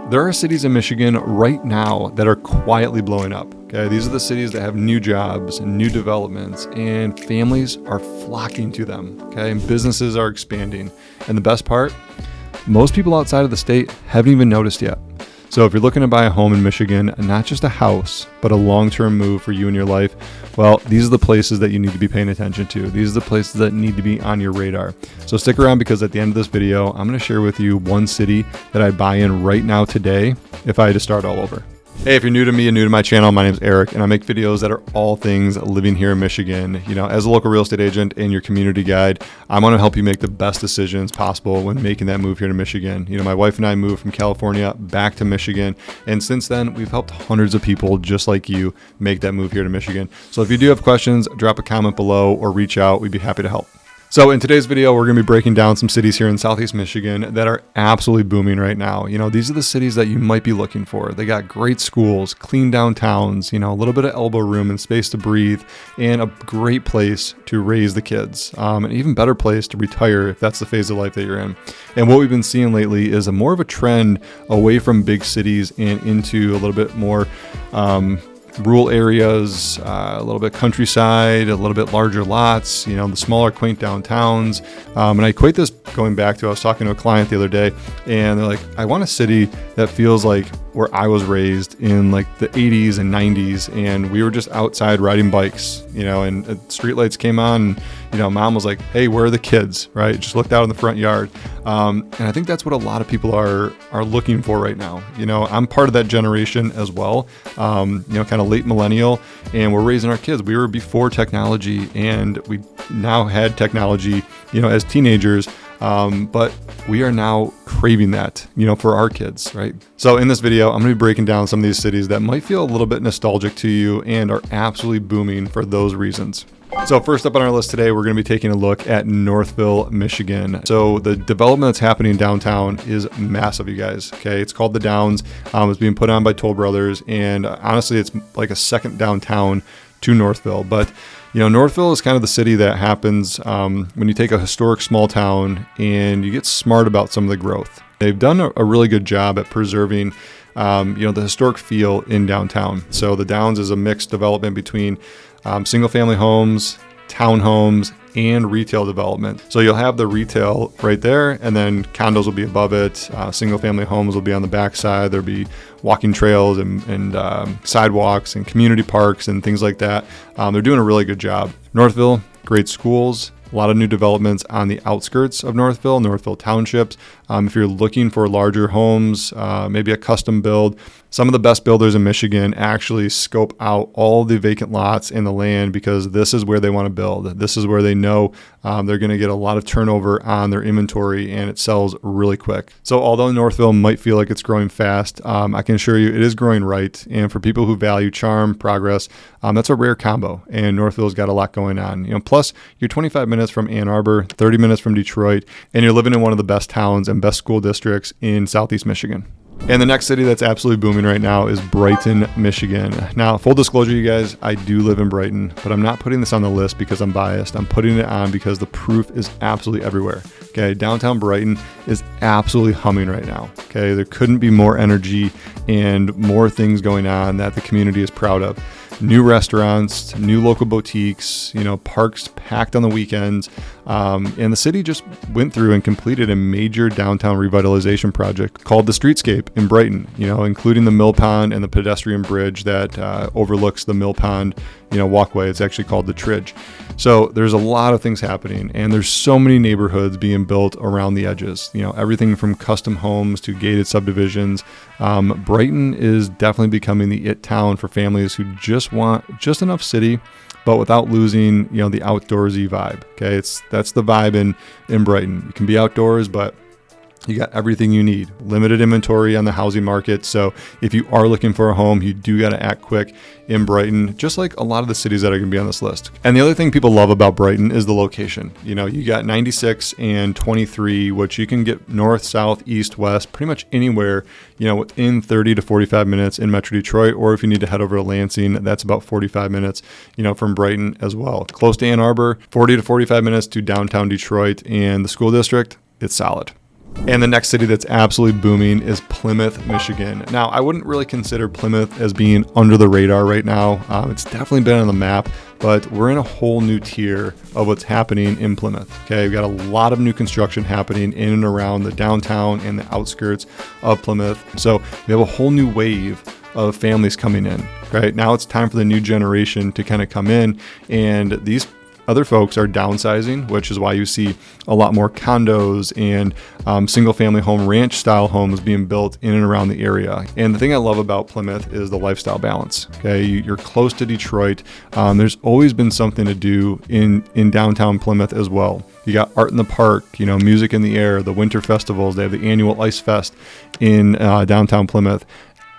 There are cities in Michigan right now that are quietly blowing up. Okay, these are the cities that have new jobs and new developments, and families are flocking to them. Okay, and businesses are expanding. And the best part, most people outside of the state haven't even noticed yet. So if you're looking to buy a home in Michigan, not just a house, but a long-term move for you and your life, well, these are the places that you need to be paying attention to. These are the places that need to be on your radar. So stick around, because at the end of this video, I'm going to share with you one city that I'd buy in right now today if I had to start all over. Hey, if you're new to me and new to my channel, my name's Eric, and I make videos that are all things living here in Michigan. You know, as a local real estate agent and your community guide, I want to help you make the best decisions possible when making that move here to Michigan. You know, my wife and I moved from California back to Michigan, and since then, we've helped hundreds of people just like you make that move here to Michigan. So if you do have questions, drop a comment below or reach out. We'd be happy to help. So in today's video, we're going to be breaking down some cities here in Southeast Michigan that are absolutely booming right now. You know, these are the cities that you might be looking for. They got great schools, clean downtowns, you know, a little bit of elbow room and space to breathe, and a great place to raise the kids. An even better place to retire if that's the phase of life that you're in. And what we've been seeing lately is more of a trend away from big cities and into a little bit more rural areas, a little bit countryside, a little bit larger lots, you know, the smaller quaint downtowns. And I equate this going back to, I was talking to a client the other day, and they're like, I want a city that feels like where I was raised in like the 80s and 90s, and we were just outside riding bikes, you know, and streetlights came on, and, you know, mom was like, hey, where are the kids, right? Just looked out in the front yard. And I think that's what a lot of people are looking for right now. You know, I'm part of that generation as well, you know, kind of late millennial, and we're raising our kids. We were before technology, and we now had technology, you know, as teenagers. But we are now craving that, you know, for our kids, right? So in this video, I'm going to be breaking down some of these cities that might feel a little bit nostalgic to you and are absolutely booming for those reasons. So first up on our list today, we're going to be taking a look at Northville, Michigan. So the development that's happening downtown is massive, you guys. Okay, it's called the Downs. It's being put on by Toll Brothers, and honestly, it's like a second downtown to Northville. But you know, Northville is kind of the city that happens when you take a historic small town and you get smart about some of the growth. They've done a really good job at preserving, you know, the historic feel in downtown. So the Downs is a mixed development between single-family homes, townhomes, and retail development. So you'll have the retail right there, and then condos will be above it. Single-family homes will be on the backside. There'll be walking trails and sidewalks and community parks and things like that. They're doing a really good job. Northville, great schools. A lot of new developments on the outskirts of Northville townships. If you're looking for larger homes, maybe a custom build, some of the best builders in Michigan actually scope out all the vacant lots in the land because this is where they want to build. This is where they know they're going to get a lot of turnover on their inventory, and it sells really quick. So although Northville might feel like it's growing fast, I can assure you it is growing right. And for people who value charm, progress, that's a rare combo. And Northville's got a lot going on. You know, plus you're 25 minutes from Ann Arbor, 30 minutes from Detroit, and you're living in one of the best towns and best school districts in Southeast Michigan. And the next city that's absolutely booming right now is Brighton, Michigan. Now, full disclosure, you guys, I do live in Brighton, but I'm not putting this on the list because I'm biased. I'm putting it on because the proof is absolutely everywhere. Okay, downtown Brighton is absolutely humming right now. Okay, there couldn't be more energy and more things going on that the community is proud of. New restaurants, new local boutiques, you know, parks packed on the weekends. And the city just went through and completed a major downtown revitalization project called the Streetscape in Brighton, you know, including the mill pond and the pedestrian bridge that overlooks the mill pond, you know, walkway. It's actually called the Tridge. So there's a lot of things happening, and there's so many neighborhoods being built around the edges, you know, everything from custom homes to gated subdivisions. Brighton is definitely becoming the it town for families who just want just enough city, but without losing, you know, the outdoorsy vibe. Okay, that's the vibe in Brighton. You can be outdoors, but you got everything you need. Limited inventory on the housing market. So if you are looking for a home, you do got to act quick in Brighton, just like a lot of the cities that are going to be on this list. And the other thing people love about Brighton is the location. You know, you got 96 and 23, which you can get north, south, east, west, pretty much anywhere, you know, within 30 to 45 minutes in Metro Detroit. Or if you need to head over to Lansing, that's about 45 minutes, you know, from Brighton as well. Close to Ann Arbor, 40 to 45 minutes to downtown Detroit, and the school district, it's solid. And the next city that's absolutely booming is Plymouth, Michigan. Now, I wouldn't really consider Plymouth as being under the radar right now. It's definitely been on the map, but we're in a whole new tier of what's happening in Plymouth. Okay, we've got a lot of new construction happening in and around the downtown and the outskirts of Plymouth. So we have a whole new wave of families coming in. Right now, it's time for the new generation to kind of come in, and these other folks are downsizing, which is why you see a lot more condos and single-family home ranch-style homes being built in and around the area. And the thing I love about Plymouth is the lifestyle balance. Okay, you're close to Detroit. There's always been something to do in downtown Plymouth as well. You got art in the park, music in the air, the winter festivals. They have the annual Ice Fest in downtown Plymouth.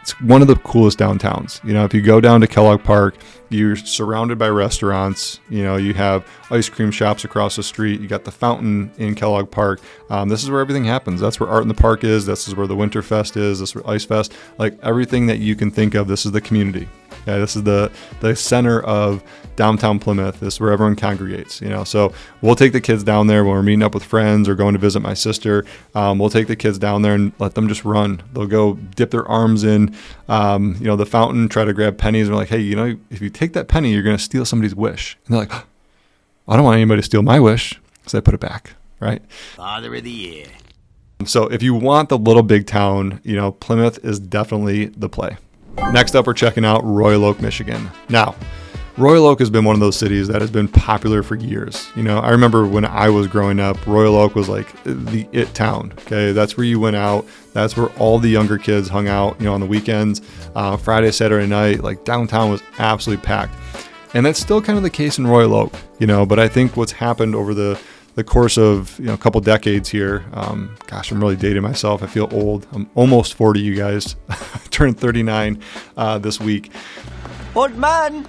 It's one of the coolest downtowns. If you go down to Kellogg Park, you're surrounded by restaurants. You have ice cream shops across the street. You got the fountain in Kellogg Park. This is where everything happens. That's where Art in the Park is. This is where the Winter Fest is. This is where Ice Fest. Like everything that you can think of, this is the community. Yeah, this is the center of downtown Plymouth. This is where everyone congregates. So we'll take the kids down there when we're meeting up with friends or going to visit my sister. We'll take the kids down there and let them just run. They'll go dip their arms in, the fountain, try to grab pennies. And we're like, hey, if you take that penny, you're going to steal somebody's wish. And they're like, oh, I don't want anybody to steal my wish, so I put it back, right? Father of the year. So if you want the little big town, Plymouth is definitely the play. Next up, we're checking out Royal Oak, Michigan. Now, Royal Oak has been one of those cities that has been popular for years. I remember when I was growing up, Royal Oak was like the it town. Okay, that's where you went out. That's where all the younger kids hung out. On the weekends, Friday, Saturday night, like downtown was absolutely packed. And that's still kind of the case in Royal Oak. But I think what's happened over the course of a couple decades here, I'm really dating myself. I feel old. I'm almost 40, you guys. I turned 39 this week. Old man.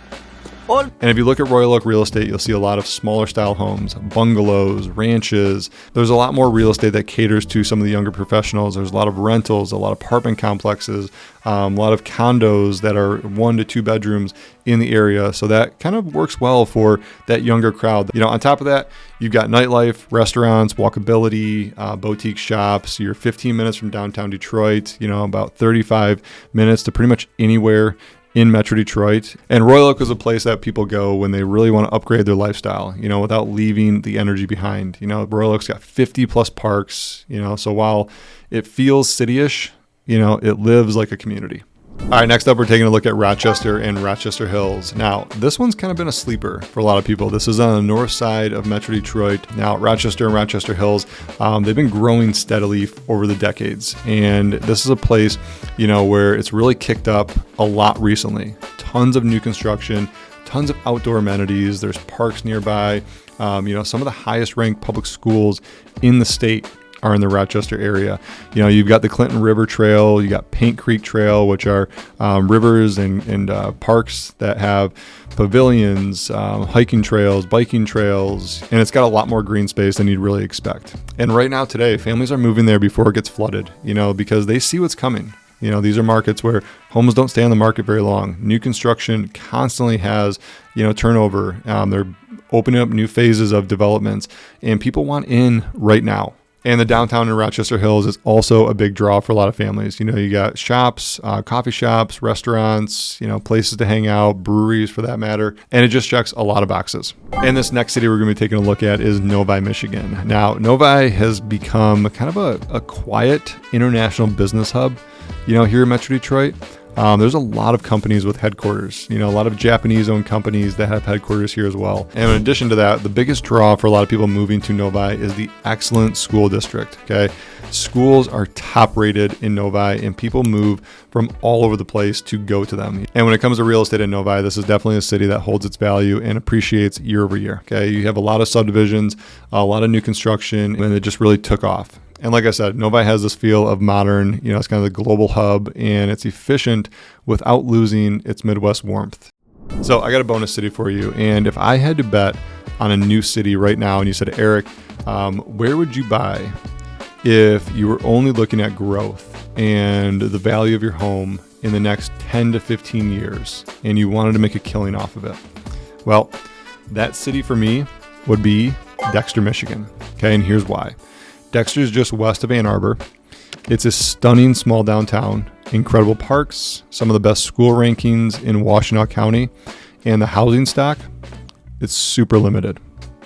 And if you look at Royal Oak real estate, you'll see a lot of smaller style homes, bungalows, ranches. There's a lot more real estate that caters to some of the younger professionals. There's a lot of rentals, a lot of apartment complexes, a lot of condos that are 1 to 2 bedrooms in the area. So that kind of works well for that younger crowd. On top of that, you've got nightlife, restaurants, walkability, boutique shops. You're 15 minutes from downtown Detroit, about 35 minutes to pretty much anywhere in Metro Detroit. And Royal Oak is a place that people go when they really want to upgrade their lifestyle, without leaving the energy behind. Royal Oak's got 50 plus parks, so while it feels city-ish, it lives like a community. All right, next up, we're taking a look at Rochester and Rochester Hills. Now, this one's kind of been a sleeper for a lot of people. This is on the north side of Metro Detroit. Now, Rochester and Rochester Hills, they've been growing steadily over the decades. And this is a place, where it's really kicked up a lot recently. Tons of new construction, tons of outdoor amenities. There's parks nearby. Some of the highest ranked public schools in the state are in the Rochester area. You've got the Clinton River Trail, you got Paint Creek Trail, which are rivers and parks that have pavilions, hiking trails, biking trails, and it's got a lot more green space than you'd really expect. And right now today, families are moving there before it gets flooded, because they see what's coming. These are markets where homes don't stay on the market very long. New construction constantly has, turnover. They're opening up new phases of developments, and people want in right now. And the downtown in Rochester Hills is also a big draw for a lot of families. You got shops, coffee shops, restaurants, places to hang out, breweries for that matter. And it just checks a lot of boxes. And this next city we're going to be taking a look at is Novi, Michigan. Now, Novi has become kind of a quiet international business hub, here in Metro Detroit. There's a lot of companies with headquarters, a lot of Japanese-owned companies that have headquarters here as well. And in addition to that, the biggest draw for a lot of people moving to Novi is the excellent school district, okay? Schools are top rated in Novi, and people move from all over the place to go to them. And when it comes to real estate in Novi, this is definitely a city that holds its value and appreciates year over year, okay? You have a lot of subdivisions, a lot of new construction, and it just really took off. And like I said, Novi has this feel of modern, it's kind of the global hub, and it's efficient without losing its Midwest warmth. So I got a bonus city for you. And if I had to bet on a new city right now, and you said, Eric, where would you buy if you were only looking at growth and the value of your home in the next 10 to 15 years, and you wanted to make a killing off of it? Well, that city for me would be Dexter, Michigan. Okay, and here's why. Dexter is just west of Ann Arbor. It's a stunning small downtown, incredible parks, some of the best school rankings in Washtenaw County, and the housing stock, it's super limited.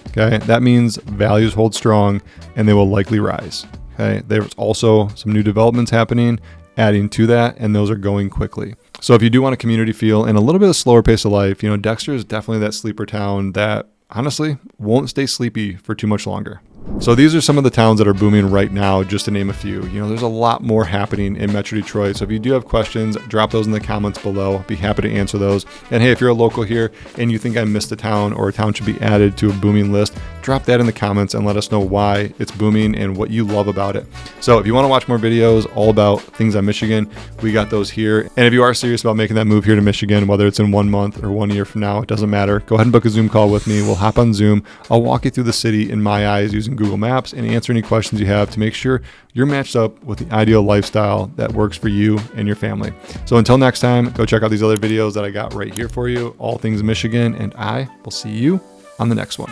Okay, that means values hold strong and they will likely rise. Okay, there's also some new developments happening, adding to that, and those are going quickly. So if you do want a community feel and a little bit of slower pace of life, Dexter is definitely that sleeper town that honestly won't stay sleepy for too much longer. So these are some of the towns that are booming right now, just to name a few. There's a lot more happening in Metro Detroit. So if you do have questions, drop those in the comments below. I'll be happy to answer those. And hey, if you're a local here and you think I missed a town or a town should be added to a booming list, drop that in the comments and let us know why it's booming and what you love about it. So if you want to watch more videos all about things on Michigan, we got those here. And if you are serious about making that move here to Michigan, whether it's in 1 month or 1 year from now, it doesn't matter. Go ahead and book a Zoom call with me. We'll hop on Zoom. I'll walk you through the city in my eyes using Google Maps and answer any questions you have to make sure you're matched up with the ideal lifestyle that works for you and your family. So until next time, go check out these other videos that I got right here for you, all things Michigan, and I will see you on the next one.